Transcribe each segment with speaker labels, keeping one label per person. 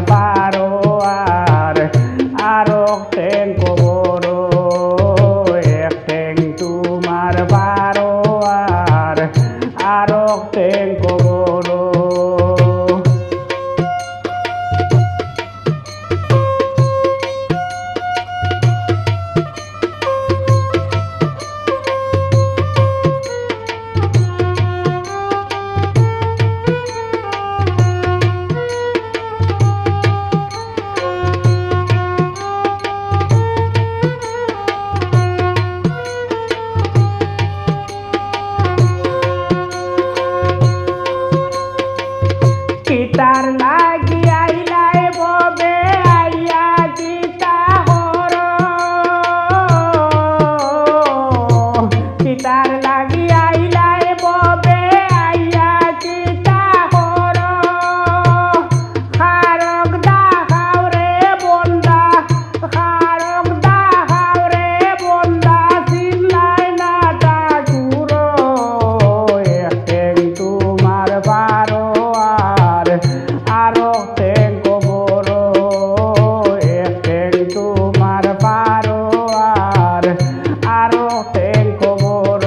Speaker 1: পারো আরো ঠেং বড় এক ঠেং তোমার পারো আরো ঠেং বড় গীতার লাগি আইলাই ববে আইয়া গীতা হর গীতার লাগি আইলাই ববে আইয়া গীতা হর খারক দাহাও রে বন্দা খারক দাহাও রে বন্দা চিল্লাই না ঠাকুর এক ঠেং তোমার বারো আরো ঠেং বড় এক ঠেং তোমার পারো আরো ঠেং বড়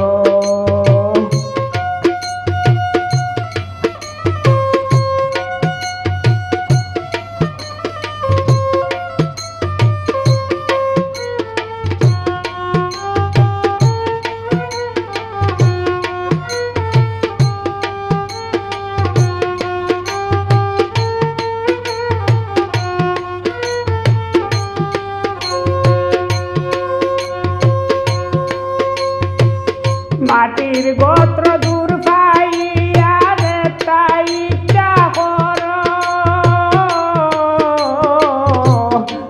Speaker 1: মাটির গোত্র দূর পাইয়া রে তাই ইচ্ছা কর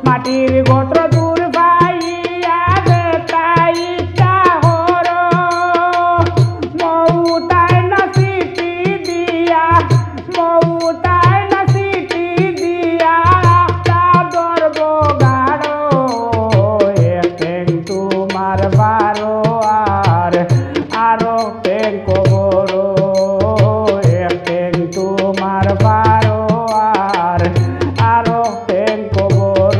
Speaker 1: মাটির গোত্র দূর পাইয়া রে তাই ইচ্ছা কর মৌতায় না সিটি দিয়া মৌতায় না সিটি দিয়া একটা দর্ব গাড়ো এক ঠেং তোমার বারো আরো ঠেং বড় এক ঠেং তোমার পারো আরো ঠেং বড়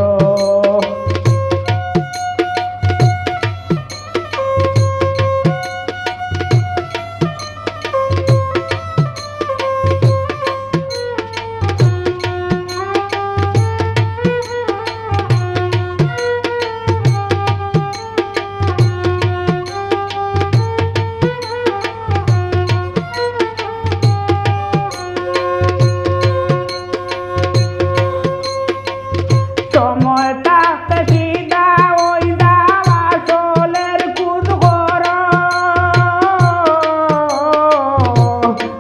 Speaker 1: সময় থাকতে সিধা ওই দাও আসলের খুদ কর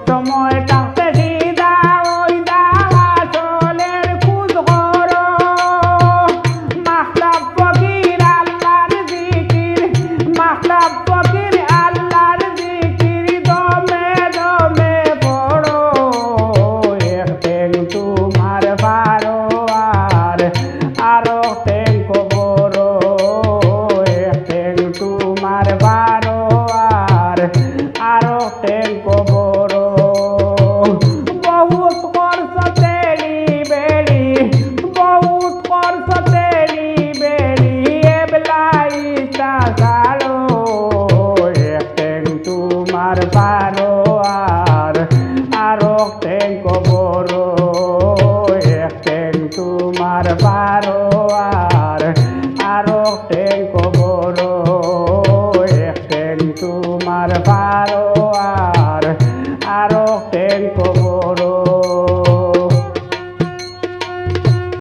Speaker 1: সময় থাকতে সিধা ওই দাও আসলের খুদ কর মাহতাব ফকির আল্লাহর জিকির মাহতাব ফকির আল্লাহর জিকির দমে দমে পড়ো এক ঠেং তোমার পারো আরো ঠেং বড় এক ঠেং তোমার বারো আরো ঠেং বড় বহুত করছ তেলি বেড়ি বহুত করছ তেলি বেড়ি এবলাই চালো এক ঠেং তোমার বারো আরো ঠেং বড় এক ঠেং তোমার বারো আরো ঠেং বড় এক ঠেং তোমার বারো